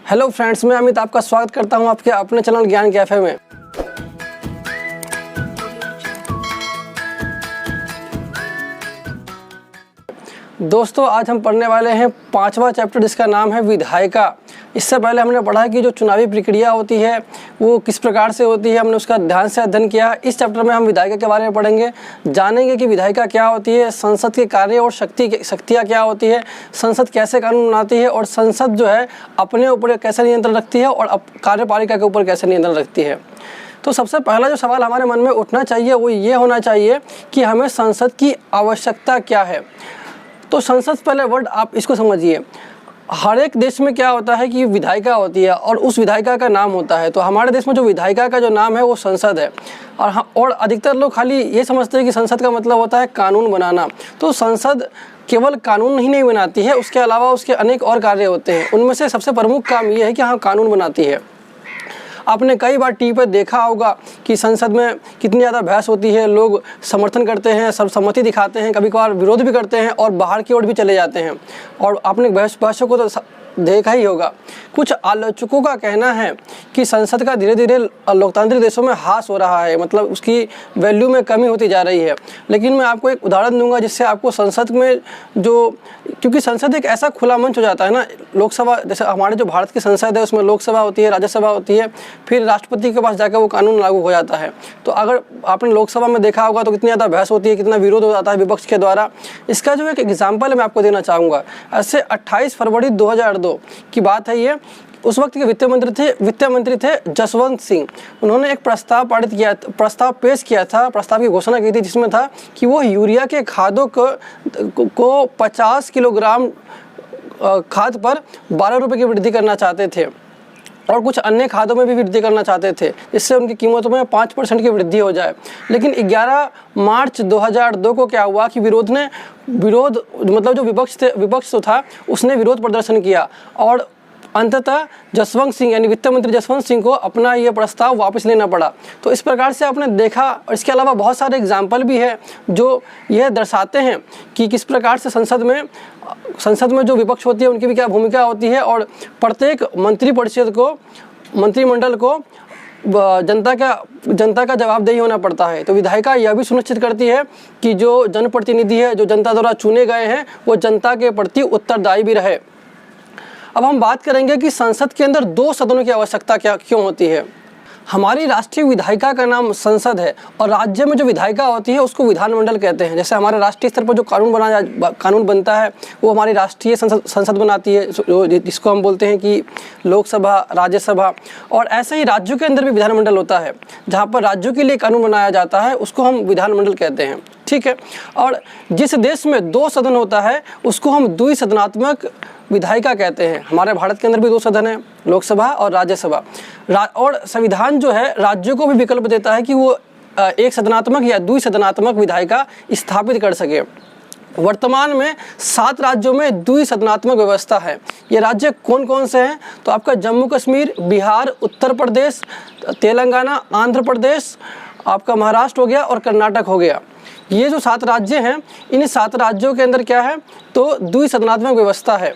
Hello friends, मैं अमित आपका स्वागत करता हूं आपके अपने चैनल ज्ञान कैफे में। दोस्तों, आज हम पढ़ने वाले हैं 5वां चैप्टर जिसका नाम है विधायिका। इससे पहले हमने पढ़ा कि जो चुनावी प्रक्रिया होती है वो किस प्रकार से होती है, हमने उसका ध्यान से अध्ययन किया। इस चैप्टर में हम विधायिका के बारे में पढ़ेंगे, जानेंगे कि विधायिका क्या होती है, संसद के कार्य और शक्तियाँ क्या होती है, संसद कैसे कानून बनाती है और संसद जो है अपने ऊपर कैसे नियंत्रण रखती है और कार्यपालिका के ऊपर कैसे नियंत्रण रखती है। तो सबसे पहला जो सवाल हमारे मन में उठना चाहिए वो ये होना चाहिए कि हमें संसद की आवश्यकता क्या है। तो संसद, पहले वर्ड आप इसको समझिए। हर एक देश में क्या होता है कि विधायिका होती है और उस विधायिका का नाम होता है। तो हमारे देश में जो विधायिका का जो नाम है वो संसद है। और अधिकतर लोग खाली ये समझते हैं कि संसद का मतलब होता है कानून बनाना। तो संसद केवल कानून ही नहीं बनाती है, उसके अलावा उसके अनेक और कार्य होते हैं। उनमें से सबसे प्रमुख काम ये है कि हाँ, कानून बनाती है। आपने कई बार टीवी पर देखा होगा कि संसद में कितनी ज़्यादा बहस होती है, लोग समर्थन करते हैं, सर्वसम्मति दिखाते हैं, कभी कभार विरोध भी करते हैं और बाहर की ओर भी चले जाते हैं। और आपने बहसों को तो देखा ही होगा। कुछ आलोचकों का कहना है कि संसद का धीरे धीरे लोकतांत्रिक देशों में ह्रास हो रहा है, मतलब उसकी वैल्यू में कमी होती जा रही है। लेकिन मैं आपको एक उदाहरण दूंगा जिससे आपको संसद में क्योंकि संसद एक ऐसा खुला मंच हो जाता है ना, लोकसभा जैसे हमारे जो भारत की संसद है उसमें लोकसभा होती है, राज्यसभा होती है, फिर राष्ट्रपति के पास जाकर वो कानून लागू हो जाता है। तो अगर आपने लोकसभा में देखा होगा तो कितनी ज़्यादा बहस होती है, कितना विरोध हो जाता है विपक्ष के द्वारा। इसका जो एक एग्जाम्पल है मैं आपको देना चाहूँगा। ऐसे 28 फरवरी 2002 की बात है ये। उस वक्त के वित्त मंत्री थे जसवंत सिंह। उन्होंने एक प्रस्ताव पेश किया था, प्रस्ताव की घोषणा की थी जिसमें था कि वो यूरिया के खादों को 50 किलोग्राम खाद पर 12 रुपये की वृद्धि करना चाहते थे और कुछ अन्य खादों में भी वृद्धि करना चाहते थे, जिससे उनकी कीमतों में 5% की वृद्धि हो जाए। लेकिन 11 मार्च 2002 को क्या हुआ कि विरोध मतलब जो विपक्ष तो था उसने विरोध प्रदर्शन किया और अंततः जसवंत सिंह यानी वित्त मंत्री जसवंत सिंह को अपना ये प्रस्ताव वापस लेना पड़ा। तो इस प्रकार से आपने देखा, और इसके अलावा बहुत सारे एग्जाम्पल भी है जो यह दर्शाते हैं कि किस प्रकार से संसद में जो विपक्ष होती है उनकी भी क्या भूमिका होती है और प्रत्येक मंत्रिमंडल को जनता का जवाबदेही होना पड़ता है। तो विधायिका यह भी सुनिश्चित करती है कि जो जनप्रतिनिधि है, जो जनता द्वारा चुने गए हैं, वो जनता के प्रति उत्तरदायी भी रहे। अब हम बात करेंगे कि संसद के अंदर 2 सदनों की आवश्यकता क्यों होती है। हमारी राष्ट्रीय विधायिका का नाम संसद है और राज्य में जो विधायिका होती है उसको विधानमंडल कहते हैं। जैसे हमारे राष्ट्रीय स्तर पर जो कानून बनता है वो हमारी राष्ट्रीय संसद बनाती है, जिसको हम बोलते हैं कि लोकसभा, राज्यसभा। और ऐसे ही राज्यों के अंदर भी विधानमंडल होता है, जहाँ पर राज्यों के लिए कानून बनाया जाता है, उसको हम विधानमंडल कहते हैं। ठीक है। और जिस देश में 2 सदन होता है उसको हम द्विसदनात्मक विधायिका कहते हैं। हमारे भारत के अंदर भी 2 सदन हैं, लोकसभा और राज्यसभा। और संविधान जो है राज्यों को भी विकल्प देता है कि वो एक सदनात्मक या द्विसदनात्मक विधायिका स्थापित कर सके। वर्तमान में 7 राज्यों में द्विसदनात्मक व्यवस्था है। ये राज्य कौन कौन से हैं? तो आपका जम्मू कश्मीर, बिहार, उत्तर प्रदेश, तेलंगाना, आंध्र प्रदेश, आपका महाराष्ट्र हो गया और कर्नाटक हो गया। ये जो 7 राज्य हैं, इन 7 राज्यों के अंदर क्या है तो द्विसदनात्मक व्यवस्था है।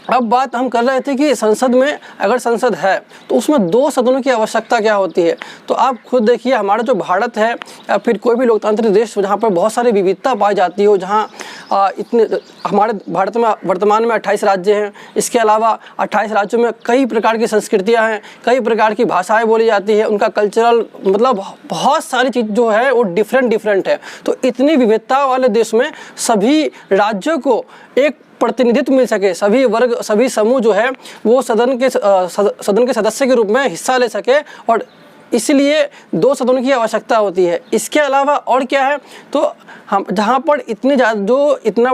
अब बात हम कर रहे थे कि संसद में अगर संसद है तो उसमें 2 सदनों की आवश्यकता क्या होती है। तो आप खुद देखिए, हमारा जो भारत है या फिर कोई भी लोकतांत्रिक देश जहाँ पर बहुत सारी विविधता पाई जाती हो, जहाँ हमारे भारत में वर्तमान में 28 राज्य हैं। इसके अलावा 28 राज्यों में कई प्रकार की संस्कृतियाँ हैं, कई प्रकार की भाषाएँ बोली जाती है, उनका कल्चरल मतलब बहुत सारी चीज़ जो है वो डिफरेंट है। तो इतनी विविधता वाले देश में सभी राज्यों को एक प्रतिनिधित्व मिल सके, सभी वर्ग, सभी समूह जो है वो सदन के सदस्य के रूप में हिस्सा ले सके, और इसलिए 2 सदनों की आवश्यकता होती है। इसके अलावा और क्या है तो हम जहाँ पर इतना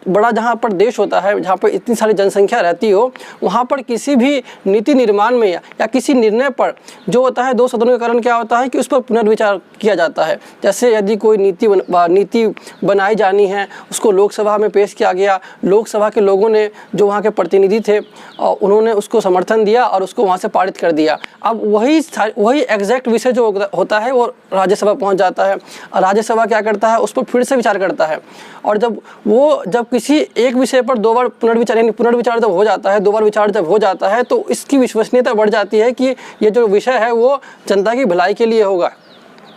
बड़ा जहाँ पर देश होता है, जहाँ पर इतनी सारी जनसंख्या रहती हो, वहाँ पर किसी भी नीति निर्माण में या किसी निर्णय पर जो होता है 2 सदनों के कारण क्या होता है कि उस पर पुनर्विचार किया जाता है। जैसे यदि कोई नीति बनाई जानी है, उसको लोकसभा में पेश किया गया, लोकसभा के लोगों ने जो वहाँ के प्रतिनिधि थे उन्होंने उसको समर्थन दिया और उसको वहाँ से पारित कर दिया। अब वही एग्जैक्ट विषय जो होता है वो राज्यसभा पहुंच जाता है और राज्यसभा क्या करता है, उस पर फिर से विचार करता है। और जब किसी एक विषय पर 2 बार पुनर्विचार जब हो जाता है, 2 बार विचार जब हो जाता है, तो इसकी विश्वसनीयता बढ़ जाती है कि ये जो विषय है वो जनता की भलाई के लिए होगा।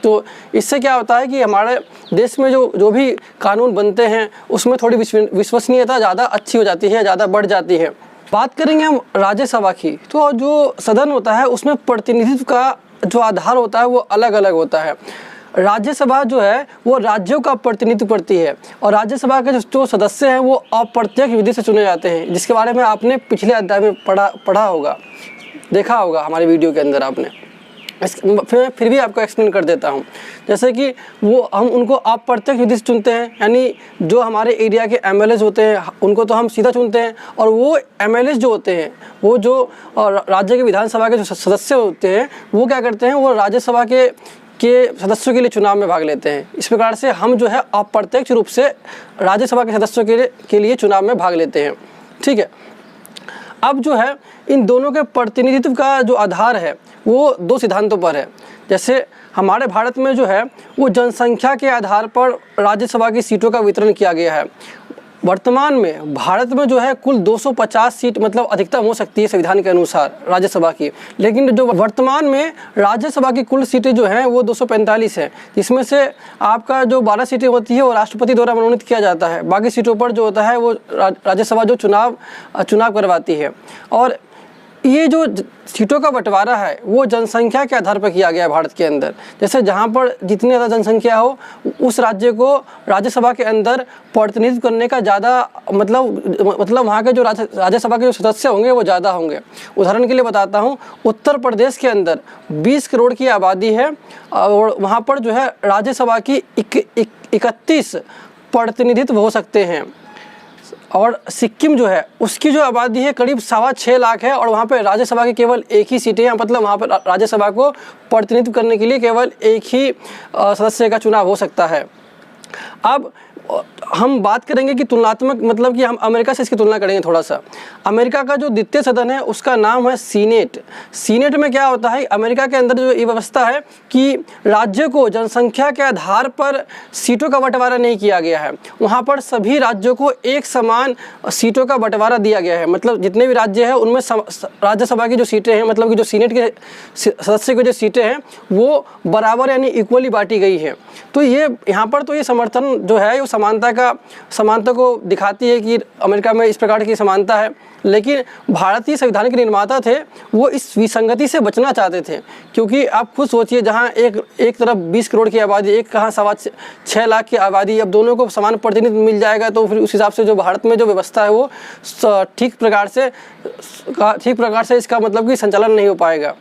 तो इससे क्या होता है कि हमारे देश में जो भी कानून बनते हैं उसमें थोड़ी विश्वसनीयता ज़्यादा अच्छी हो जाती है, ज़्यादा बढ़ जाती है। बात करेंगे हम राज्यसभा की, तो जो सदन होता है उसमें प्रतिनिधित्व का जो आधार होता है वो अलग अलग होता है। राज्यसभा जो है वो राज्यों का प्रतिनिधित्व करती है और राज्यसभा के जो सदस्य हैं वो अप्रत्यक्ष विधि से चुने जाते हैं, जिसके बारे में आपने पिछले अध्याय में पढ़ा होगा, देखा होगा हमारे वीडियो के अंदर आपने। फिर भी आपको एक्सप्लेन कर देता हूँ। जैसे कि हम उनको अप्रत्यक्ष विधि से चुनते हैं, यानी जो हमारे एरिया के एमएलएज होते हैं उनको तो हम सीधा चुनते हैं, और वो एमएलएज जो होते हैं वो जो राज्य के विधानसभा के जो सदस्य होते हैं वो क्या करते हैं, वो राज्यसभा के सदस्यों के लिए चुनाव में भाग लेते हैं। इस प्रकार से हम जो है अप्रत्यक्ष रूप से राज्यसभा के सदस्यों के लिए चुनाव में भाग लेते हैं। ठीक है, अब जो है इन दोनों के प्रतिनिधित्व का जो आधार है वो 2 सिद्धांतों पर है। जैसे हमारे भारत में जो है वो जनसंख्या के आधार पर राज्यसभा की सीटों का वितरण किया गया है। वर्तमान में भारत में जो है कुल 250 सीट मतलब अधिकतम हो सकती है संविधान के अनुसार राज्यसभा की, लेकिन जो वर्तमान में राज्यसभा की कुल सीटें जो हैं वो 245 है, जिसमें से आपका जो 12 सीटें होती है वो राष्ट्रपति द्वारा मनोनीत किया जाता है। बाकी सीटों पर जो होता है वो राज्यसभा जो चुनाव करवाती है। और ये जो सीटों का बंटवारा है वो जनसंख्या के आधार पर किया गया है भारत के अंदर। जैसे जहाँ पर जितनी ज़्यादा जनसंख्या हो उस राज्य को राज्यसभा के अंदर प्रतिनिधित्व करने का ज़्यादा मतलब वहाँ के जो राज्यसभा के जो सदस्य होंगे वो ज़्यादा होंगे। उदाहरण के लिए बताता हूँ, उत्तर प्रदेश के अंदर 20 करोड़ की आबादी है और वहाँ पर जो है राज्यसभा की 31 प्रतिनिधित्व हो सकते हैं। और सिक्किम जो है उसकी जो आबादी है करीब 6.25 लाख है और वहाँ पे राज्यसभा की केवल 1 ही सीटें हैं, मतलब वहाँ पर राज्यसभा को प्रतिनिधित्व करने के लिए केवल 1 ही सदस्य का चुनाव हो सकता है। अब हम बात करेंगे कि तुलनात्मक, मतलब कि हम अमेरिका से इसकी तुलना करेंगे थोड़ा सा। अमेरिका का जो द्वितीय सदन है उसका नाम है सीनेट। सीनेट में क्या होता है, अमेरिका के अंदर जो ये व्यवस्था है कि राज्य को जनसंख्या के आधार पर सीटों का बंटवारा नहीं किया गया है। वहाँ पर सभी राज्यों को एक समान सीटों का बंटवारा दिया गया है, मतलब जितने भी राज्य हैं उनमें राज्यसभा की जो सीटें हैं, मतलब कि जो सीनेट के सदस्य की जो सीटें हैं वो बराबर यानी इक्वली बांटी गई है। तो ये यहाँ पर तो ये समर्थन जो है वो समानता को दिखाती है कि अमेरिका में इस प्रकार की समानता है। लेकिन भारतीय संविधान के निर्माता थे वो इस विसंगति से बचना चाहते थे, क्योंकि आप खुद सोचिए जहाँ एक तरफ 20 करोड़ की आबादी, एक कहाँ 6.25 लाख की आबादी, अब दोनों को समान प्रतिनिधित्व मिल जाएगा तो फिर उस हिसाब से जो भारत में जो व्यवस्था है वो ठीक प्रकार से इसका मतलब कि संचालन नहीं हो पाएगा।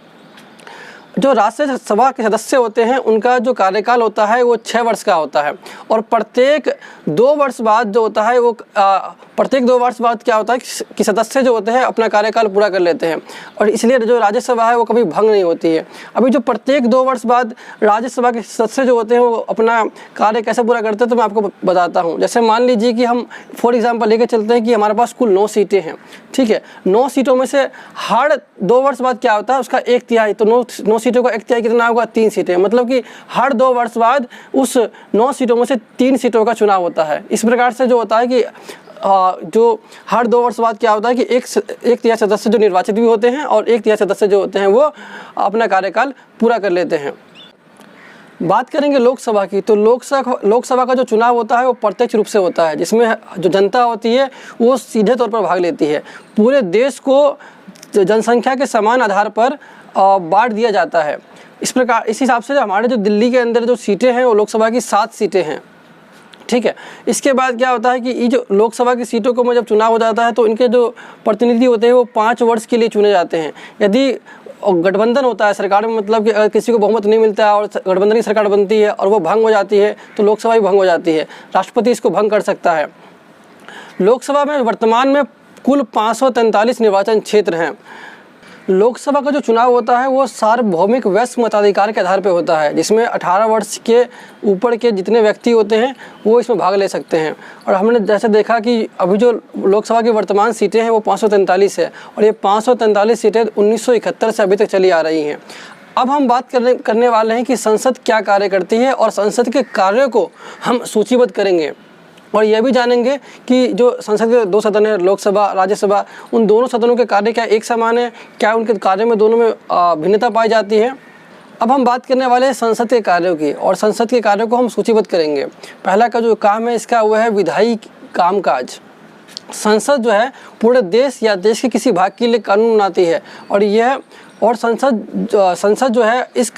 जो राज्यसभा के सदस्य होते हैं उनका जो कार्यकाल होता है वो 6 वर्ष का होता है और प्रत्येक 2 वर्ष बाद जो होता है वो प्रत्येक 2 वर्ष बाद क्या होता है कि सदस्य जो होते हैं अपना कार्यकाल पूरा कर लेते हैं और इसलिए जो राज्यसभा है वो कभी भंग नहीं होती है। अभी जो प्रत्येक 2 वर्ष बाद राज्यसभा के सदस्य जो होते हैं वो अपना कार्य कैसे पूरा करते हैं तो मैं आपको बताता हूँ। जैसे मान लीजिए कि हम फॉर एग्जाम्पल लेके चलते हैं कि हमारे पास कुल 9 सीटें हैं, ठीक है। 9 सीटों में से हर 2 वर्ष बाद क्या होता है उसका 1/3, तो 9 सीटों का 1/3 कितना होगा, 3 सीटें, मतलब कि हर 2 वर्ष बाद उस 9 सीटों में से 3 सीटों का चुनाव होता है। इस प्रकार से जो होता है कि जो हर 2 वर्ष बाद क्या होता है कि एक तिहाई सदस्य जो निर्वाचित भी होते हैं और 1/3 सदस्य जो होते हैं वो अपना कार्यकाल पूरा कर लेते हैं। बात करेंगे लोकसभा की, तो लोकसभा का जो चुनाव होता है वो प्रत्यक्ष रूप से होता है, जिसमें जो जनता होती है वो सीधे तौर पर भाग लेती है। पूरे देश को जनसंख्या के समान आधार पर बांट दिया जाता है। इस हिसाब से हमारे जो दिल्ली के अंदर जो सीटें हैं वो लोकसभा की 7 सीटें हैं, ठीक है। इसके बाद क्या होता है कि ये जो लोकसभा की सीटों को में जब चुनाव हो जाता है तो इनके जो प्रतिनिधि होते हैं वो 5 वर्ष के लिए चुने जाते हैं। यदि गठबंधन होता है सरकार में, मतलब कि अगर किसी को बहुमत नहीं मिलता है और गठबंधन की सरकार बनती है और वो भंग हो जाती है तो लोकसभा भी भंग हो जाती है, राष्ट्रपति इसको भंग कर सकता है। लोकसभा में वर्तमान में कुल 543 निर्वाचन क्षेत्र हैं। लोकसभा का जो चुनाव होता है वो सार्वभौमिक वयस्क मताधिकार के आधार पर होता है, जिसमें 18 वर्ष के ऊपर के जितने व्यक्ति होते हैं वो इसमें भाग ले सकते हैं। और हमने जैसे देखा कि अभी जो लोकसभा की वर्तमान सीटें हैं वो 543 है और ये 543 सीटें 1971 से अभी तक चली आ रही हैं। अब हम बात करने वाले हैं कि संसद क्या कार्य करती है और संसद के कार्यों को हम सूचीबद्ध करेंगे और यह भी जानेंगे कि जो संसद के 2 सदन है, लोकसभा, राज्यसभा, उन दोनों सदनों के कार्य क्या एक समान है, क्या उनके कार्य में दोनों में भिन्नता पाई जाती है। अब हम बात करने वाले हैं संसद के कार्यों की और संसद के कार्यों को हम सूचीबद्ध करेंगे। पहला का जो काम है इसका वह है विधायी कामकाज। संसद जो है पूरे देश या देश के किसी भाग के लिए कानून बनाती है और संसद जो है इस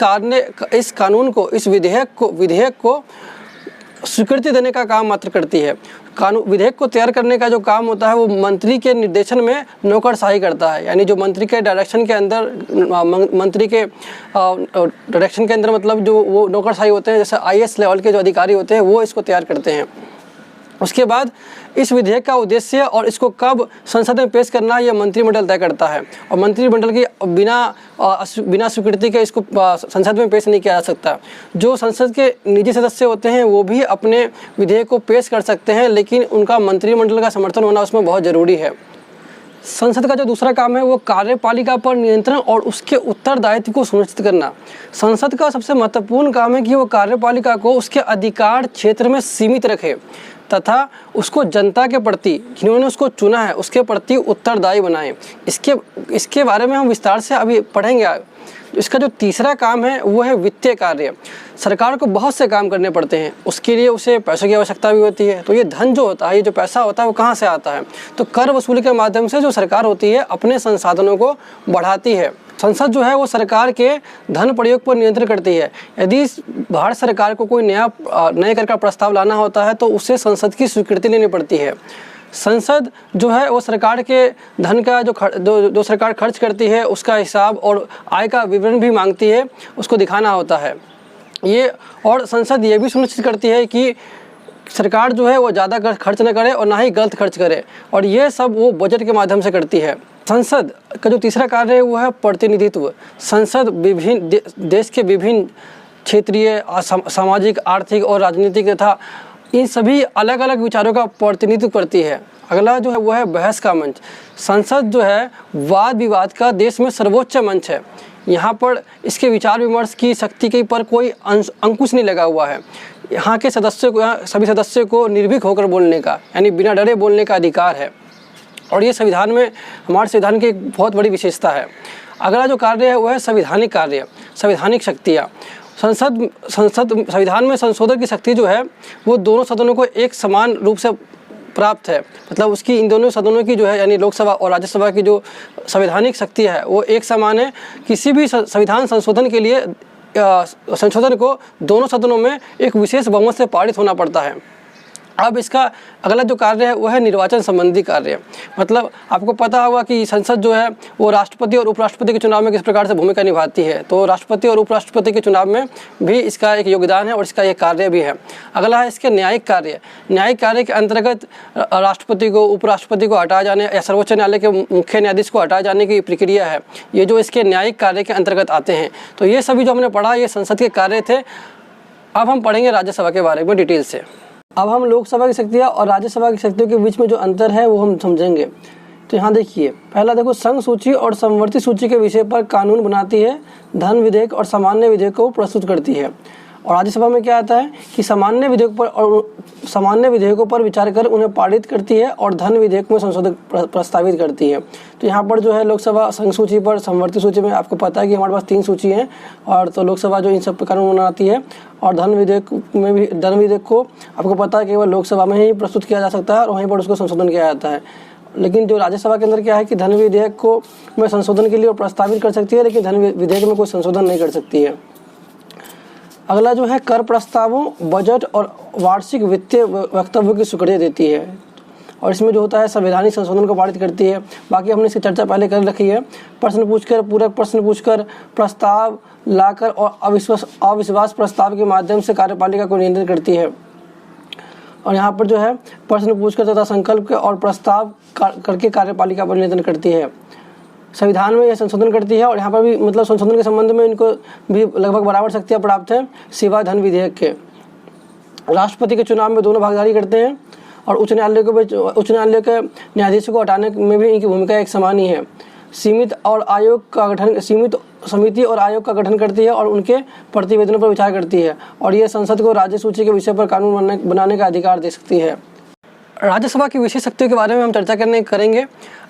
कानून को, इस विधेयक को स्वीकृति देने का काम मात्र करती है। विधेयक को तैयार करने का जो काम होता है वो मंत्री के निर्देशन में नौकरशाही करता है, यानी जो मंत्री के डायरेक्शन के अंदर मतलब जो वो नौकरशाही होते हैं, जैसे IAS लेवल के जो अधिकारी होते हैं वो इसको तैयार करते हैं। उसके बाद इस विधेयक का उद्देश्य और इसको कब संसद में पेश करना है यह मंत्रिमंडल तय करता है और मंत्रिमंडल की बिना स्वीकृति के इसको संसद में पेश नहीं किया जा सकता। जो संसद के निजी सदस्य होते हैं वो भी अपने विधेयक को पेश कर सकते हैं, लेकिन उनका मंत्रिमंडल का समर्थन होना उसमें बहुत ज़रूरी है। संसद का जो दूसरा काम है वो कार्यपालिका पर नियंत्रण और उसके उत्तरदायित्व को सुनिश्चित करना। संसद का सबसे महत्वपूर्ण काम है कि वो कार्यपालिका को उसके अधिकार क्षेत्र में सीमित रखे तथा उसको जनता के प्रति, जिन्होंने उसको चुना है, उसके प्रति उत्तरदायी बनाए। इसके बारे में हम विस्तार से अभी पढ़ेंगे। इसका जो तीसरा काम है वो है वित्तीय कार्य। सरकार को बहुत से काम करने पड़ते हैं, उसके लिए उसे पैसों की आवश्यकता भी होती है। तो ये धन जो होता है, ये जो पैसा होता है वो कहाँ से आता है? तो कर वसूली के माध्यम से जो सरकार होती है अपने संसाधनों को बढ़ाती है। संसद जो है वो सरकार के धन प्रयोग पर नियंत्रण करती है। यदि भारत सरकार को कोई नए कर का प्रस्ताव लाना होता है तो उससे संसद की स्वीकृति लेनी पड़ती है। संसद जो है वो सरकार के धन का जो सरकार खर्च करती है उसका हिसाब और आय का विवरण भी मांगती है, उसको दिखाना होता है। और संसद ये भी सुनिश्चित करती है कि सरकार जो है वो ज़्यादा खर्च न करे और ना ही गलत खर्च करे, और ये सब वो बजट के माध्यम से करती है। संसद का जो तीसरा कार्य है वो है प्रतिनिधित्व। संसद देश के विभिन्न क्षेत्रीय, सामाजिक, आर्थिक और राजनीतिक तथा इन सभी अलग अलग विचारों का प्रतिनिधित्व करती है। अगला जो है वो है बहस का मंच। संसद जो है वाद विवाद का देश में सर्वोच्च मंच है। यहाँ पर इसके विचार विमर्श की शक्ति के पर कोई अंकुश नहीं लगा हुआ है। यहाँ के सभी सदस्यों को निर्भीक होकर बोलने का, यानी बिना डरे बोलने का अधिकार है, और ये हमारे संविधान की एक बहुत बड़ी विशेषता है। अगला जो कार्य है वो है संवैधानिक कार्य, संवैधानिक शक्तियाँ। संविधान में संशोधन की शक्ति जो है वो दोनों सदनों को एक समान रूप से प्राप्त है। मतलब उसकी इन दोनों सदनों की जो है, यानी लोकसभा और राज्यसभा की जो संवैधानिक शक्ति है वो एक समान है। किसी भी संविधान संशोधन के लिए संशोधन को दोनों सदनों में एक विशेष बहुमत से पारित होना पड़ता है। अब इसका अगला जो कार्य है वो है निर्वाचन संबंधी कार्य। मतलब आपको पता होगा कि संसद जो है वो राष्ट्रपति और उपराष्ट्रपति के चुनाव में किस प्रकार से भूमिका निभाती है। तो राष्ट्रपति और उपराष्ट्रपति के चुनाव में भी इसका एक योगदान है और इसका एक कार्य भी है। अगला है इसके न्यायिक कार्य। न्यायिक कार्य के अंतर्गत राष्ट्रपति को, उपराष्ट्रपति को हटाए जाने या सर्वोच्च न्यायालय के मुख्य न्यायाधीश को हटाए जाने की प्रक्रिया है, ये जो इसके न्यायिक कार्य के अंतर्गत आते हैं। तो ये सभी जो हमने पढ़ा ये संसद के कार्य थे। अब हम पढ़ेंगे राज्यसभा के बारे में डिटेल से। अब हम लोकसभा की शक्तियाँ और राज्यसभा की शक्तियों के बीच में जो अंतर है वो हम समझेंगे। तो यहाँ देखिए, पहला देखो, संघ सूची और समवर्ती सूची के विषय पर कानून बनाती है, धन विधेयक और सामान्य विधेयक को प्रस्तुत करती है। और राज्यसभा में क्या आता है कि सामान्य विधेयकों पर विचार कर उन्हें पारित करती है और धन विधेयक में संशोधन प्रस्तावित करती है। तो यहाँ पर जो है लोकसभा संघ सूची पर, समवर्ती सूची में आपको पता है कि हमारे पास 3 सूची हैं, और तो लोकसभा जो इन सब पर कानून बनाती है। और धन विधेयक को आपको पता है केवल लोकसभा में ही प्रस्तुत किया जा सकता है और वहीं पर उसको संशोधन किया जाता है। लेकिन जो राज्यसभा के अंदर क्या है कि धन विधेयक को में संशोधन के लिए प्रस्तावित कर सकती है, लेकिन धन विधेयक में कोई संशोधन नहीं कर सकती है। अगला जो है कर प्रस्तावों, बजट और वार्षिक वित्तीय वक्तव्यों की स्वीकृति देती है, और इसमें जो होता है संवैधानिक संशोधन को पारित करती है। बाकी हमने इसकी चर्चा पहले कर रखी है। प्रश्न पूछकर, पूरक प्रश्न पूछकर, प्रस्ताव लाकर और अविश्वास प्रस्ताव के माध्यम से कार्यपालिका को नियंत्रित करती है। और यहाँ पर जो है प्रश्न पूछकर तथा संकल्प और प्रस्ताव करके कार्यपालिका पर नियंत्रण करती है। संविधान में यह संशोधन करती है, और यहाँ पर भी मतलब संशोधन के संबंध में इनको भी लगभग बराबर शक्तियाँ प्राप्त है सिवाय धन विधेयक के। राष्ट्रपति के चुनाव में दोनों भागीदारी करते हैं, और उच्च न्यायालय के न्यायाधीशों को हटाने में भी इनकी भूमिका एक समान ही है। सीमित समिति और आयोग का गठन करती है और उनके प्रतिवेदनों पर विचार करती है, और ये संसद को राज्य सूची के विषय पर कानून बनाने का अधिकार दे सकती है। राज्यसभा की विशेष शक्तियों के बारे में हम चर्चा करेंगे।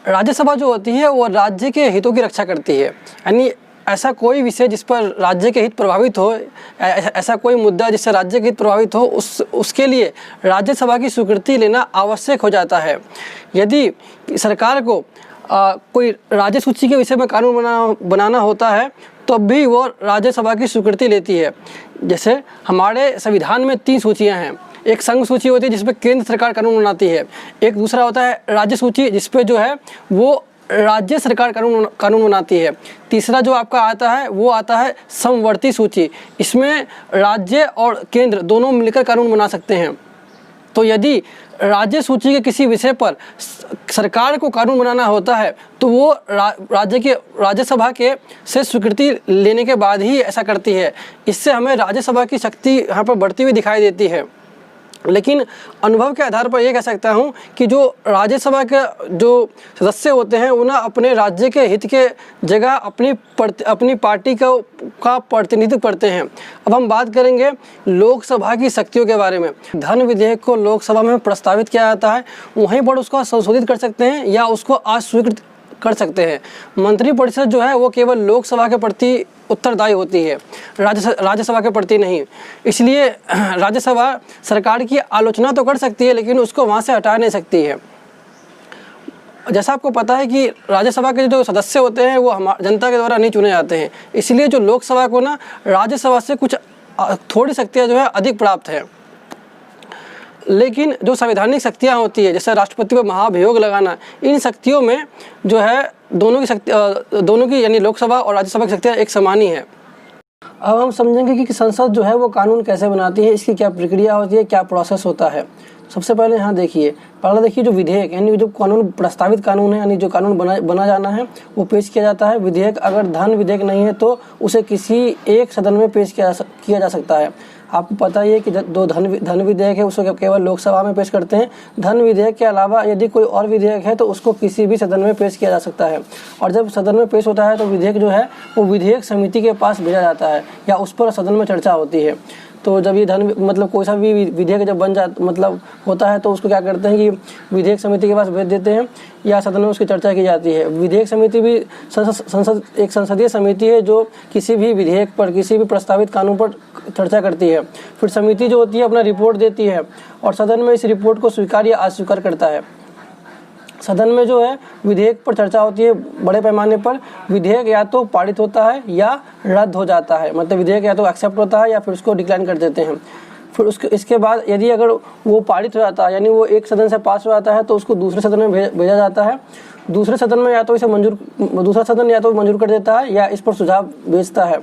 राज्यसभा जो होती है वो राज्य के हितों की रक्षा करती है, यानी ऐसा कोई विषय जिस पर राज्य के हित प्रभावित हो, ऐसा कोई मुद्दा जिससे राज्य के हित प्रभावित हो, उसके लिए राज्यसभा की स्वीकृति लेना आवश्यक हो जाता है। यदि सरकार को कोई राज्य सूची के विषय में कानून बनाना होता है तो भी वो राज्यसभा की स्वीकृति लेती है। जैसे हमारे संविधान में 3 सूचियाँ हैं। एक संघ सूची होती है जिसपे केंद्र सरकार कानून बनाती है, एक दूसरा होता है राज्य सूची जिसपे जो है वो राज्य सरकार कानून बनाती है, तीसरा जो आपका आता है वो आता है समवर्ती सूची, इसमें राज्य और केंद्र दोनों मिलकर कानून बना सकते हैं। तो यदि राज्य सूची के किसी विषय पर सरकार को कानून बनाना होता है तो वो राज्यसभा के से स्वीकृति लेने के बाद ही ऐसा करती है। इससे हमें राज्यसभा की शक्ति यहाँ पर बढ़ती हुई दिखाई देती है। लेकिन अनुभव के आधार पर यह कह सकता हूं कि जो राज्यसभा के जो सदस्य होते हैं वो ना अपने राज्य के हित के जगह अपनी पार्टी का प्रतिनिधित्व करते हैं। अब हम बात करेंगे लोकसभा की शक्तियों के बारे में। धन विधेयक को लोकसभा में प्रस्तावित किया जाता है, वहीं पर उसको संशोधित कर सकते हैं या उसको अस्वीकृत कर सकते हैं। मंत्रिपरिषद जो है वो केवल लोकसभा के प्रति उत्तरदायी होती है, राज्यसभा के प्रति नहीं। इसलिए राज्यसभा सरकार की आलोचना तो कर सकती है लेकिन उसको वहाँ से हटा नहीं सकती है। जैसा आपको पता है कि राज्यसभा के जो सदस्य होते हैं वो जनता के द्वारा नहीं चुने जाते हैं, इसलिए जो लोकसभा को ना राज्यसभा से कुछ थोड़ी शक्तियाँ जो है अधिक प्राप्त है। लेकिन जो संवैधानिक शक्तियाँ होती है जैसे राष्ट्रपति पर महाभियोग लगाना, इन शक्तियों में जो है दोनों की यानी लोकसभा और राज्यसभा की शक्तियाँ एक समान ही है। अब हम समझेंगे कि संसद जो है वो कानून कैसे बनाती है, इसकी क्या प्रक्रिया होती है, क्या प्रोसेस होता है। सबसे पहले यहाँ देखिए, पहला देखिए जो विधेयक यानी जो कानून प्रस्तावित कानून है यानी जो कानून बना जाना है वो पेश किया जाता है। विधेयक अगर धन विधेयक नहीं है तो उसे किसी एक सदन में पेश किया जा सकता है। आपको पता ही है कि दो धन विधेयक है उसको केवल लोकसभा में पेश करते हैं। धन विधेयक के अलावा यदि कोई और विधेयक है तो उसको किसी भी सदन में पेश किया जा सकता है। और जब सदन में पेश होता है तो विधेयक जो है वो विधेयक समिति के पास भेजा जाता है या उस पर सदन में चर्चा होती है। तो जब ये कोई सा भी विधेयक जब होता है तो उसको क्या करते हैं कि विधेयक समिति के पास भेज देते हैं या सदन में उसकी चर्चा की जाती है। विधेयक समिति भी एक संसदीय समिति है जो किसी भी विधेयक पर, किसी भी प्रस्तावित कानून पर चर्चा करती है। फिर समिति जो होती है अपना रिपोर्ट देती है और सदन में इस रिपोर्ट को स्वीकार या अस्वीकार करता है। सदन में जो है विधेयक पर चर्चा होती है। बड़े पैमाने पर विधेयक या तो पारित होता है या रद्द हो जाता है, मतलब विधेयक या तो एक्सेप्ट होता है या फिर उसको डिक्लाइन कर देते हैं। फिर इसके बाद यदि अगर वो पारित हो जाता है यानी वो एक सदन से पास हो जाता है तो उसको दूसरे सदन में भेजा जाता है। दूसरे सदन में या तो इसे दूसरा सदन या तो मंजूर कर देता है या इस पर सुझाव भेजता है।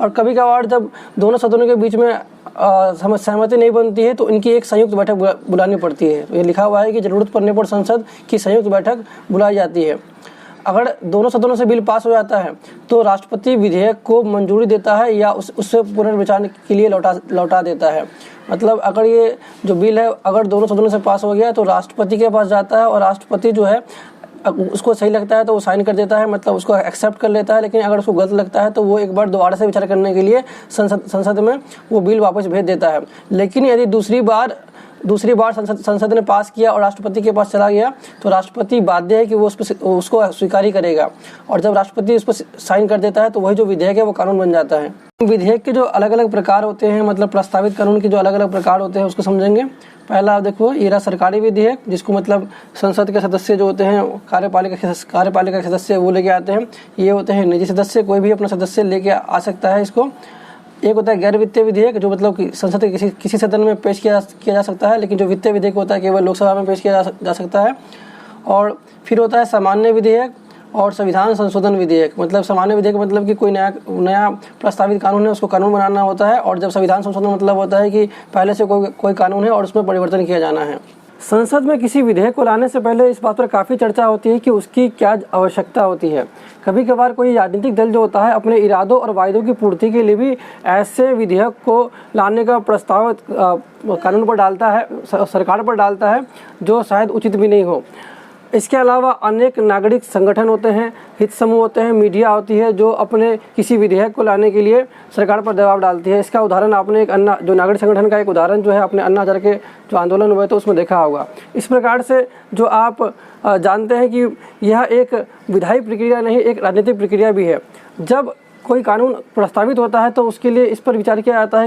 और कभी कभार जब दोनों सदनों के बीच में सहमति नहीं बनती है तो इनकी एक संयुक्त बैठक बुलानी पड़ती है। तो ये लिखा हुआ है कि जरूरत पड़ने पर संसद की संयुक्त बैठक बुलाई जाती है। अगर दोनों सदनों से बिल पास हो जाता है तो राष्ट्रपति विधेयक को मंजूरी देता है या उससे पुनर्विचार के लिए लौटा देता है। मतलब अगर ये जो बिल है अगर दोनों सदनों से पास हो गया तो राष्ट्रपति के पास जाता है और राष्ट्रपति जो है उसको सही लगता है तो वो साइन कर देता है, मतलब उसको एक्सेप्ट कर लेता है। लेकिन अगर उसको गलत लगता है तो वो एक बार दोबारा से विचार करने के लिए संसद में वो बिल वापस भेज देता है। लेकिन यदि दूसरी बार संसद ने पास किया और राष्ट्रपति के पास चला गया तो राष्ट्रपति बाध्य है कि वो उसको स्वीकार ही करेगा। और जब राष्ट्रपति उस पर साइन कर देता है तो वही जो विधेयक है वो कानून बन जाता है। विधेयक के जो अलग अलग प्रकार होते हैं, मतलब प्रस्तावित कानून के जो अलग अलग प्रकार होते हैं उसको समझेंगे। पहला आप देखो, ये रहा सरकारी विधेयक जिसको मतलब संसद के सदस्य जो होते हैं कार्यपालिका के सदस्य वो लेके आते हैं। ये होते हैं निजी सदस्य, कोई भी अपना सदस्य लेके आ सकता है इसको। एक होता है गैर वित्तीय विधेयक जो मतलब कि संसद के किसी सदन में पेश किया जा सकता है, लेकिन जो वित्तीय विधेयक होता है केवल लोकसभा में पेश किया जा सकता है। और फिर होता है सामान्य विधेयक और संविधान संशोधन विधेयक। मतलब सामान्य विधेयक मतलब कि कोई नया प्रस्तावित कानून है उसको कानून बनाना होता है। और जब संविधान संशोधन मतलब होता है कि पहले से कोई कानून है और उसमें परिवर्तन किया जाना है। संसद में किसी विधेयक को लाने से पहले इस बात पर काफ़ी चर्चा होती है कि उसकी क्या आवश्यकता होती है। कभी कभार कोई राजनीतिक दल जो होता है अपने इरादों और वायदों की पूर्ति के लिए भी ऐसे विधेयक को लाने का प्रस्ताव कानून पर डालता है, सरकार पर डालता है, जो शायद उचित भी नहीं हो। इसके अलावा अनेक नागरिक संगठन होते हैं, हित समूह होते हैं, मीडिया होती है जो अपने किसी विधेयक को लाने के लिए सरकार पर दबाव डालती है। इसका उदाहरण आपने एक अन्ना जो नागरिक संगठन का एक उदाहरण जो है अपने अन्ना हजारे के जो आंदोलन हुए तो उसमें देखा होगा। इस प्रकार से जो आप जानते हैं कि यह एक विधायी प्रक्रिया नहीं, एक राजनीतिक प्रक्रिया भी है। जब कोई कानून प्रस्तावित होता है तो उसके लिए इस पर विचार किया जाता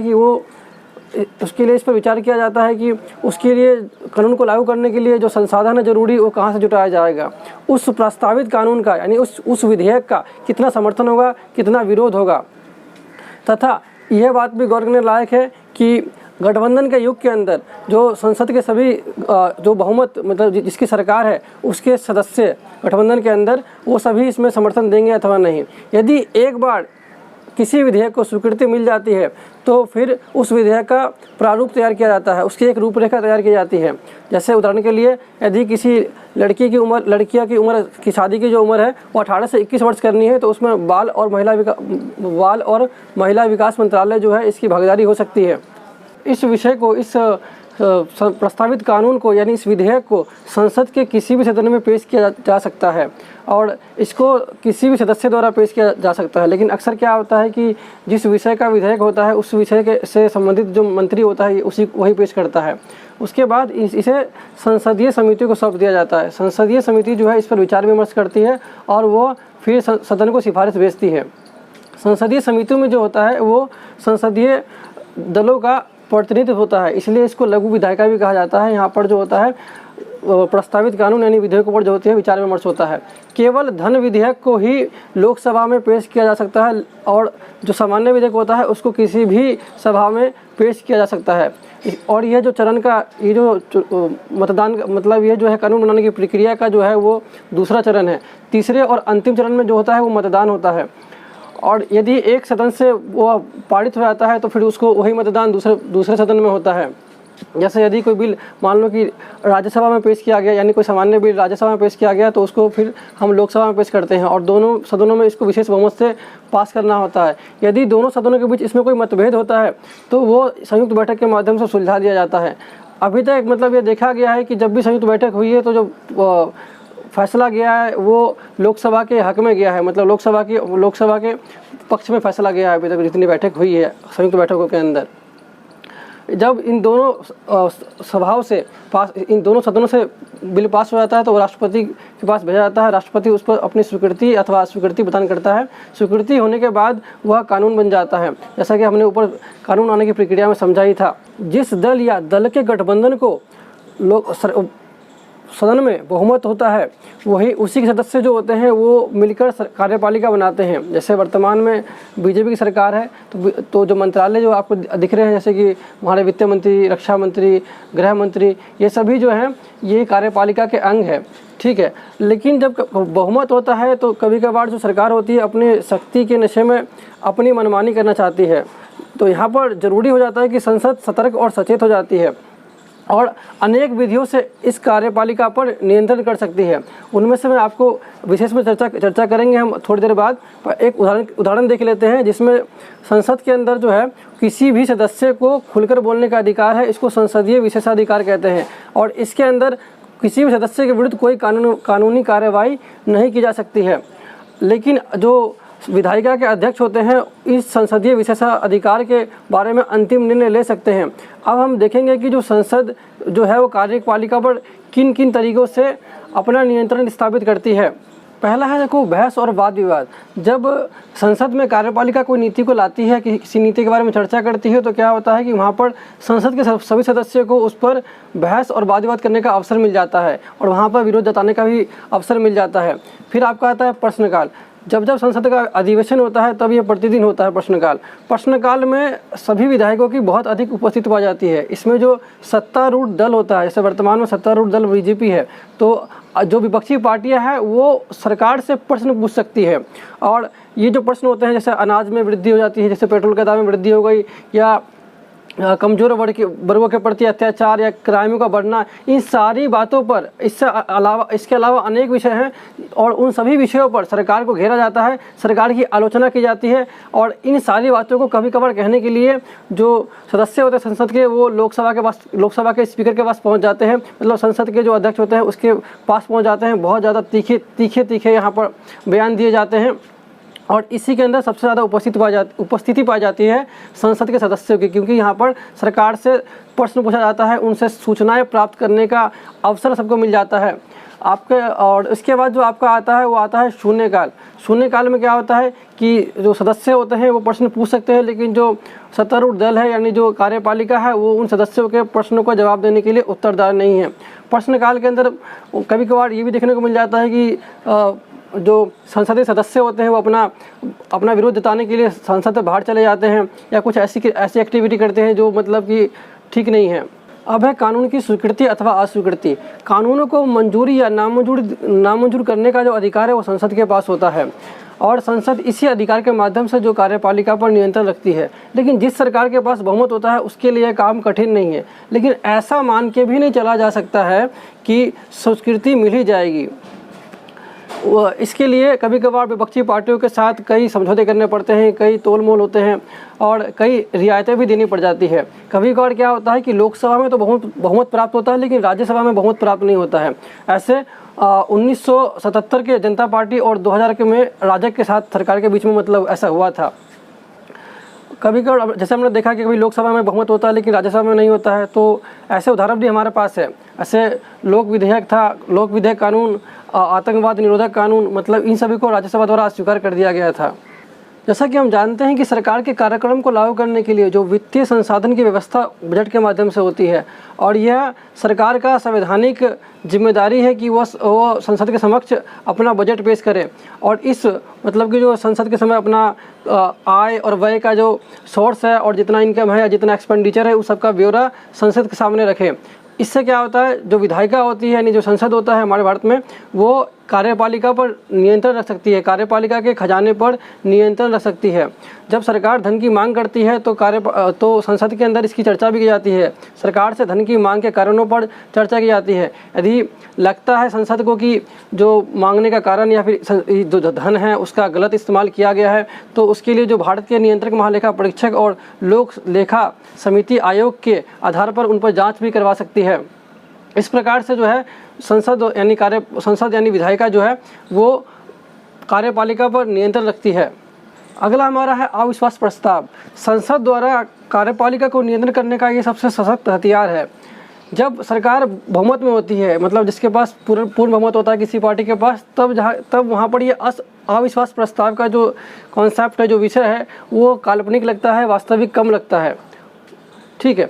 है कि उसके लिए कानून को लागू करने के लिए जो संसाधन है जरूरी वो कहाँ से जुटाया जाएगा, उस प्रस्तावित कानून का यानी उस विधेयक का कितना समर्थन होगा, कितना विरोध होगा। तथा यह बात भी गौर करने लायक है कि गठबंधन के युग के अंदर जो संसद के सभी जो बहुमत मतलब जिसकी सरकार है उसके सदस्य गठबंधन के अंदर वो सभी इसमें समर्थन देंगे अथवा नहीं। यदि एक बार किसी विधेयक को स्वीकृति मिल जाती है तो फिर उस विधेयक का प्रारूप तैयार किया जाता है, उसकी एक रूपरेखा तैयार की जाती है। जैसे उदाहरण के लिए यदि किसी लड़कियों की उम्र की शादी की जो उम्र है वो 18 से 21 वर्ष करनी है तो उसमें बाल और महिला विकास मंत्रालय जो है इसकी भागीदारी हो सकती है। इस विषय को इस प्रस्तावित कानून को यानी इस विधेयक को संसद के किसी भी सदन में पेश किया जा सकता है और इसको किसी भी सदस्य द्वारा पेश किया जा सकता है। लेकिन अक्सर क्या होता है कि जिस विषय का विधेयक होता है उस विषय से संबंधित जो मंत्री होता है वही पेश करता है। उसके बाद इसे संसदीय समिति को सौंप दिया जाता है। संसदीय समिति जो है इस पर विचार विमर्श करती है और वो फिर सदन को सिफारिश भेजती है। संसदीय समितियों में जो होता है वो संसदीय दलों का प्रतिनिधित्व होता है, इसलिए इसको लघु विधायिका भी कहा जाता है। यहाँ पर जो होता है प्रस्तावित कानून यानी विधेयकों पर जो होती है विचार विमर्श होता है। केवल धन विधेयक को ही लोकसभा में पेश किया जा सकता है और जो सामान्य विधेयक होता है उसको किसी भी सभा में पेश किया जा सकता है। और यह जो चरण का ये जो मतदान मतलब ये जो है कानून बनाने की प्रक्रिया का जो है वो दूसरा चरण है। तीसरे और अंतिम चरण में जो होता है वो मतदान होता है और यदि एक सदन से वो पारित हो जाता है तो फिर उसको वही मतदान दूसरे सदन में होता है। जैसे यदि कोई बिल मान लो कि राज्यसभा में पेश किया गया यानी कोई सामान्य बिल राज्यसभा में पेश किया गया तो उसको फिर हम लोकसभा में पेश करते हैं और दोनों सदनों में इसको विशेष बहुमत से पास करना होता है। यदि दोनों सदनों के बीच इसमें कोई मतभेद होता है तो वो संयुक्त बैठक के माध्यम से सुलझा दिया जाता है। अभी तक मतलब ये देखा गया है कि जब भी संयुक्त बैठक हुई है तो जो फैसला गया है वो लोकसभा के हक में गया है, मतलब लोकसभा के पक्ष में फैसला गया है अभी तक जितनी बैठक हुई है संयुक्त बैठकों के अंदर। जब इन दोनों सभाओं से इन दोनों सदनों से बिल पास हो जाता है तो राष्ट्रपति के पास भेजा जाता है। राष्ट्रपति उस पर अपनी स्वीकृति अथवा अस्वीकृति प्रदान करता है। स्वीकृति होने के बाद वह कानून बन जाता है। जैसा कि हमने ऊपर कानून आने की प्रक्रिया में समझा ही था। जिस दल या दल के गठबंधन को सदन में बहुमत होता है वही उसी के सदस्य जो होते हैं वो मिलकर कार्यपालिका बनाते हैं। जैसे वर्तमान में बीजेपी की सरकार है तो जो मंत्रालय जो आपको दिख रहे हैं जैसे कि हमारे वित्त मंत्री, रक्षा मंत्री, गृह मंत्री, ये सभी जो हैं ये कार्यपालिका के अंग है, ठीक है। लेकिन जब बहुमत होता है तो कभी कभार जो सरकार होती है अपने शक्ति के नशे में अपनी मनमानी करना चाहती है, तो यहाँ पर ज़रूरी हो जाता है कि संसद सतर्क और सचेत हो जाती है और अनेक विधियों से इस कार्यपालिका पर नियंत्रण कर सकती है। उनमें से मैं आपको विशेष में चर्चा करेंगे हम थोड़ी देर बाद। एक उदाहरण देख लेते हैं जिसमें संसद के अंदर जो है किसी भी सदस्य को खुलकर बोलने का अधिकार है। इसको संसदीय विशेषाधिकार कहते हैं और इसके अंदर किसी भी सदस्य के विरुद्ध कोई कानूनी कार्रवाई नहीं की जा सकती है। लेकिन जो विधायिका के अध्यक्ष होते हैं इस संसदीय विशेषाधिकार के बारे में अंतिम निर्णय ले सकते हैं। अब हम देखेंगे कि जो संसद जो है वो कार्यपालिका पर किन किन तरीक़ों से अपना नियंत्रण स्थापित करती है। पहला है देखो बहस और वाद विवाद। जब संसद में कार्यपालिका कोई नीति को लाती है, किसी नीति के बारे में चर्चा करती है तो क्या होता है कि वहाँ पर संसद के सभी सदस्यों को उस पर बहस और वाद विवाद करने का अवसर मिल जाता है और वहाँ पर विरोध जताने का भी अवसर मिल जाता है। फिर आपका आता है प्रश्नकाल। जब संसद का अधिवेशन होता है तब ये प्रतिदिन होता है प्रश्नकाल। प्रश्नकाल में सभी विधायकों की बहुत अधिक उपस्थिति पा जाती है। इसमें जो सत्तारूढ़ दल होता है, जैसे वर्तमान में सत्तारूढ़ दल बीजेपी है, तो जो विपक्षी पार्टियां हैं वो सरकार से प्रश्न पूछ सकती है और ये जो प्रश्न होते हैं जैसे अनाज में वृद्धि हो जाती है, जैसे पेट्रोल के दाम में वृद्धि हो गई या कमज़ोर वर्गों के प्रति अत्याचार या क्राइमों का बढ़ना, इन सारी बातों पर इसके अलावा अनेक विषय हैं और उन सभी विषयों पर सरकार को घेरा जाता है, सरकार की आलोचना की जाती है। और इन सारी बातों को कभी कभार कहने के लिए जो सदस्य होते हैं संसद के, वो लोकसभा के स्पीकर के पास पहुंच जाते हैं, मतलब संसद के जो अध्यक्ष होते हैं उसके पास पहुंच जाते हैं। बहुत ज़्यादा तीखे यहाँ पर बयान दिए जाते हैं और इसी के अंदर सबसे ज़्यादा उपस्थिति पाई जाती है संसद के सदस्यों की, क्योंकि यहाँ पर सरकार से प्रश्न पूछा जाता है, उनसे सूचनाएं प्राप्त करने का अवसर सबको मिल जाता है आपके। और इसके बाद जो आपका आता है वो आता है शून्यकाल। शून्यकाल में क्या होता है कि जो सदस्य होते हैं वो प्रश्न पूछ सकते हैं, लेकिन जो सत्तारूढ़ दल है यानी जो कार्यपालिका है वो उन सदस्यों के प्रश्नों का जवाब देने के लिए उत्तरदार नहीं है। प्रश्नकाल के अंदर कभी कभार ये भी देखने को मिल जाता है कि जो संसदीय सदस्य होते हैं वो अपना विरोध जताने के लिए संसद से बाहर चले जाते हैं या कुछ ऐसी एक्टिविटी करते हैं जो मतलब कि ठीक नहीं है। अब है कानून की स्वीकृति अथवा अस्वीकृति। कानूनों को मंजूरी या नामंजूर करने का जो अधिकार है वो संसद के पास होता है और संसद इसी अधिकार के माध्यम से जो कार्यपालिका पर नियंत्रण रखती है। लेकिन जिस सरकार के पास बहुमत होता है उसके लिए काम कठिन नहीं है, लेकिन ऐसा मान के भी नहीं चला जा सकता है कि स्वीकृति मिल ही जाएगी। इसके लिए कभी कभार विपक्षी पार्टियों के साथ कई समझौते करने पड़ते हैं, कई तोल मोल होते हैं और कई रियायतें भी देनी पड़ जाती है। कभी कभार क्या होता है कि लोकसभा में तो बहुमत प्राप्त होता है लेकिन राज्यसभा में बहुमत प्राप्त नहीं होता है। ऐसे 1977 के जनता पार्टी और 2000 के में राजग के साथ सरकार के बीच में मतलब ऐसा हुआ था। कभी कभार जैसे हमने देखा कि कभी लोकसभा में बहुमत होता है लेकिन राज्यसभा में नहीं होता है, तो ऐसे उदाहरण भी हमारे पास है। ऐसे लोक विधेयक कानून, आतंकवाद निरोधक कानून, मतलब इन सभी को राज्यसभा द्वारा अस्वीकार कर दिया गया था। जैसा कि हम जानते हैं कि सरकार के कार्यक्रम को लागू करने के लिए जो वित्तीय संसाधन की व्यवस्था बजट के माध्यम से होती है और यह सरकार का संवैधानिक जिम्मेदारी है कि वो संसद के समक्ष अपना बजट पेश करे और इस मतलब कि जो संसद के समय अपना आय और व्यय का जो सोर्स है और जितना इनकम है या जितना एक्सपेंडिचर है उस सबका ब्यौरा संसद के सामने रखे। इससे क्या होता है, जो विधायिका होती है यानी जो संसद होता है हमारे भारत में, वो कार्यपालिका पर नियंत्रण रख सकती है, कार्यपालिका के खजाने पर नियंत्रण रख सकती है। जब सरकार धन की मांग करती है तो संसद के अंदर इसकी चर्चा भी की जाती है। सरकार से धन की मांग के कारणों पर चर्चा की जाती है। यदि लगता है संसद को कि जो मांगने का कारण या फिर जो धन है उसका गलत इस्तेमाल किया गया है, तो उसके लिए जो भारत के नियंत्रक महालेखा परीक्षक और लोक लेखा समिति आयोग के आधार पर उन पर जाँच भी करवा सकती है। इस प्रकार से जो है संसद यानी विधायिका जो है वो कार्यपालिका पर नियंत्रण रखती है। अगला हमारा है अविश्वास प्रस्ताव। संसद द्वारा कार्यपालिका को नियंत्रण करने का ये सबसे सशक्त हथियार है। जब सरकार बहुमत में होती है, मतलब जिसके पास पूर्ण बहुमत होता है किसी पार्टी के पास, तब वहाँ पर ये अविश्वास प्रस्ताव का जो कॉन्सेप्ट है, जो विषय है, वो काल्पनिक लगता है, वास्तविक कम लगता है। ठीक है,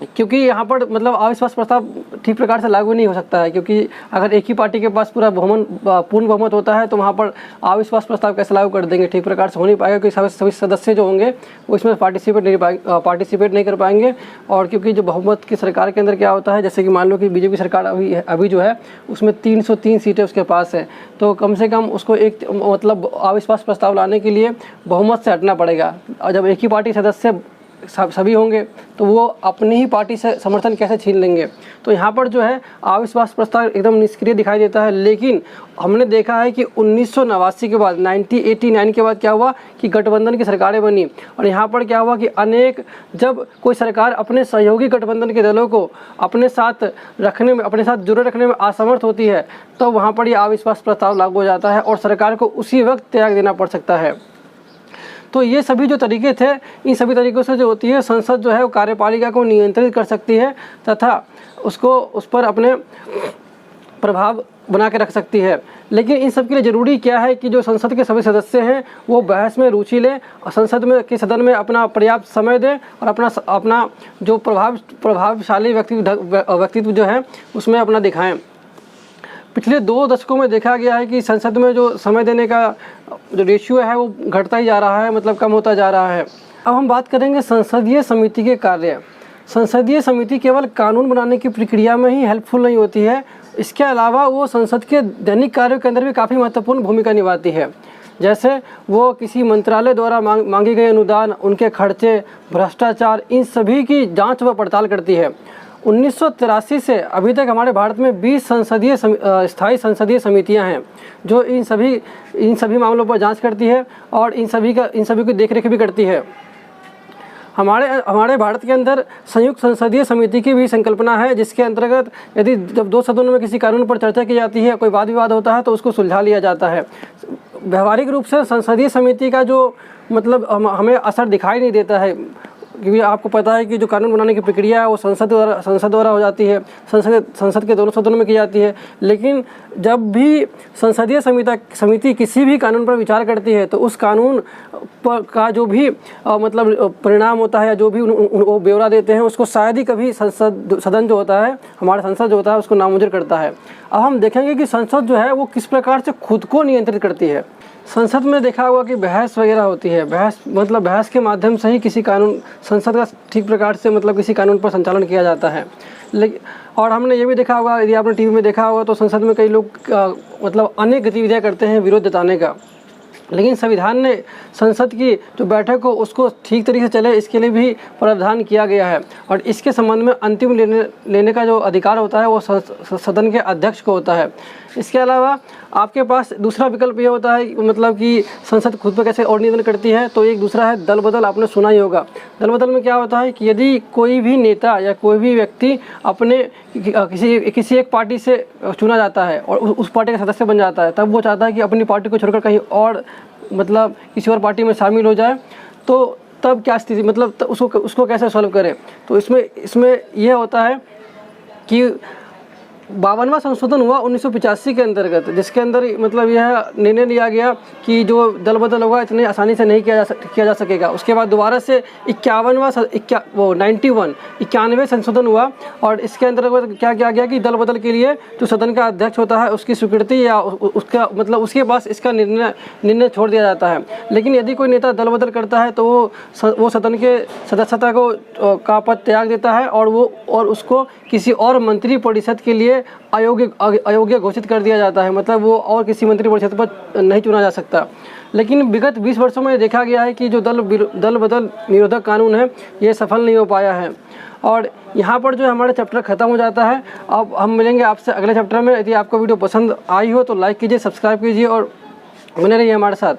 क्योंकि यहाँ पर मतलब अविश्वास प्रस्ताव ठीक प्रकार से लागू नहीं हो सकता है, क्योंकि अगर एक ही पार्टी के पास पूर्ण बहुमत होता है तो वहाँ पर अविश्वास प्रस्ताव कैसे लागू कर देंगे, ठीक प्रकार से हो नहीं पाएगा, क्योंकि सभी सदस्य जो होंगे वो इसमें पार्टिसिपेट नहीं कर पाएंगे। और क्योंकि जो बहुमत की सरकार के अंदर क्या होता है, जैसे कि मान लो कि बीजेपी सरकार अभी जो है उसमें 303 सीटें उसके पास है, तो कम से कम उसको एक मतलब अविश्वास प्रस्ताव लाने के लिए बहुमत से हटना पड़ेगा। और जब एक ही पार्टी सदस्य सभी होंगे तो वो अपनी ही पार्टी से समर्थन कैसे छीन लेंगे। तो यहाँ पर जो है अविश्वास प्रस्ताव एकदम निष्क्रिय दिखाई देता है। लेकिन हमने देखा है कि 1989 के बाद 1989 के बाद क्या हुआ कि गठबंधन की सरकारें बनी और यहाँ पर क्या हुआ कि जब कोई सरकार अपने सहयोगी गठबंधन के दलों को अपने साथ जुड़े रखने में असमर्थ होती है, तो वहाँ पर यह अविश्वास प्रस्ताव लागू हो जाता है और सरकार को उसी वक्त त्याग देना पड़ सकता है। तो ये सभी जो तरीके थे, इन सभी तरीक़ों से जो होती है संसद जो है वो कार्यपालिका को नियंत्रित कर सकती है तथा उस पर अपने प्रभाव बना के रख सकती है। लेकिन इन सब के लिए ज़रूरी क्या है कि जो संसद के सभी सदस्य हैं वो बहस में रुचि लें और सदन में अपना पर्याप्त समय दें और अपना जो प्रभावशाली व्यक्तित्व जो है उसमें अपना दिखाएं। पिछले 2 दशकों में देखा गया है कि संसद में जो समय देने का जो रेशियो है वो घटता ही जा रहा है, मतलब कम होता जा रहा है। अब हम बात करेंगे संसदीय समिति के कार्य। संसदीय समिति केवल कानून बनाने की प्रक्रिया में ही हेल्पफुल नहीं होती है, इसके अलावा वो संसद के दैनिक कार्यों के अंदर भी काफ़ी महत्वपूर्ण भूमिका निभाती है। जैसे वो किसी मंत्रालय द्वारा मांगी गई अनुदान, उनके खर्चे, भ्रष्टाचार, इन सभी की जांच व पड़ताल करती है। 1983 से अभी तक हमारे भारत में 20 स्थायी संसदीय समितियां हैं जो इन सभी मामलों पर जांच करती है और इन सभी की देखरेख भी करती है। हमारे भारत के अंदर संयुक्त संसदीय समिति की भी संकल्पना है, जिसके अंतर्गत यदि जब 2 सदनों में किसी कानून पर चर्चा की जाती है, कोई वाद विवाद होता है तो उसको सुलझा लिया जाता है। व्यवहारिक रूप से संसदीय समिति का जो मतलब हमें असर दिखाई नहीं देता है, क्योंकि आपको पता है कि जो कानून बनाने की प्रक्रिया है वो संसद द्वारा हो जाती है, संसद के दोनों सदनों में की जाती है। लेकिन जब भी संसदीय समिति किसी भी कानून पर विचार करती है तो उस कानून पर का जो भी मतलब परिणाम होता है या जो भी वो ब्यौरा देते हैं, उसको शायद ही कभी सदन जो होता है, हमारा संसद जो होता है, उसको नामंजूर करता है। अब हम देखेंगे कि संसद जो है वो किस प्रकार से खुद को नियंत्रित करती है। संसद में देखा होगा कि बहस वगैरह होती है। बहस के माध्यम से ही किसी कानून संसद का ठीक प्रकार से मतलब किसी कानून पर संचालन किया जाता है। लेकिन और हमने ये भी देखा होगा, यदि आपने टीवी में देखा होगा तो संसद में कई लोग मतलब अनेक गतिविधियाँ करते हैं विरोध जताने का। लेकिन संविधान ने संसद की जो बैठक हो उसको ठीक तरीके से चले, इसके लिए भी प्रावधान किया गया है और इसके संबंध में अंतिम लेने का जो अधिकार होता है वो सदन के अध्यक्ष को होता है। इसके अलावा आपके पास दूसरा विकल्प ये होता है मतलब कि संसद खुद पर कैसे और नियंत्रण करती है, तो एक दूसरा है दल बदल। आपने सुना ही होगा। दल बदल में क्या होता है कि यदि कोई भी नेता या कोई भी व्यक्ति अपने किसी एक पार्टी से चुना जाता है और उस पार्टी का सदस्य बन जाता है, तब वो चाहता है कि अपनी पार्टी को छोड़कर कहीं और मतलब किसी और पार्टी में शामिल हो जाए, तो तब क्या स्थिति मतलब उसको कैसे सॉल्व करें। तो इसमें यह होता है कि 52वां संशोधन हुआ 1985 के अंतर्गत, जिसके अंदर मतलब यह निर्णय लिया गया कि जो दल बदल होगा इतनी आसानी से नहीं किया जा सकेगा। उसके बाद दोबारा से 91वें संशोधन हुआ और इसके अंतर्गत क्या किया गया कि दल बदल के लिए जो सदन का अध्यक्ष होता है उसकी स्वीकृति या उसका मतलब उसके पास इसका निर्णय छोड़ दिया जाता है। लेकिन यदि कोई नेता दल बदल करता है तो वो सदन के सदस्यता का पद त्याग देता है और उसको किसी और मंत्री परिषद के लिए अयोग्य घोषित कर दिया जाता है। मतलब वो और किसी मंत्री परिषद पर नहीं चुना जा सकता। लेकिन विगत 20 वर्षों में देखा गया है कि जो दल बदल निरोधक कानून है ये सफल नहीं हो पाया है। और यहाँ पर जो हमारा चैप्टर ख़त्म हो जाता है। अब हम मिलेंगे आपसे अगले चैप्टर में। यदि आपको वीडियो पसंद आई हो तो लाइक कीजिए, सब्सक्राइब कीजिए और बने रहिए हमारे साथ।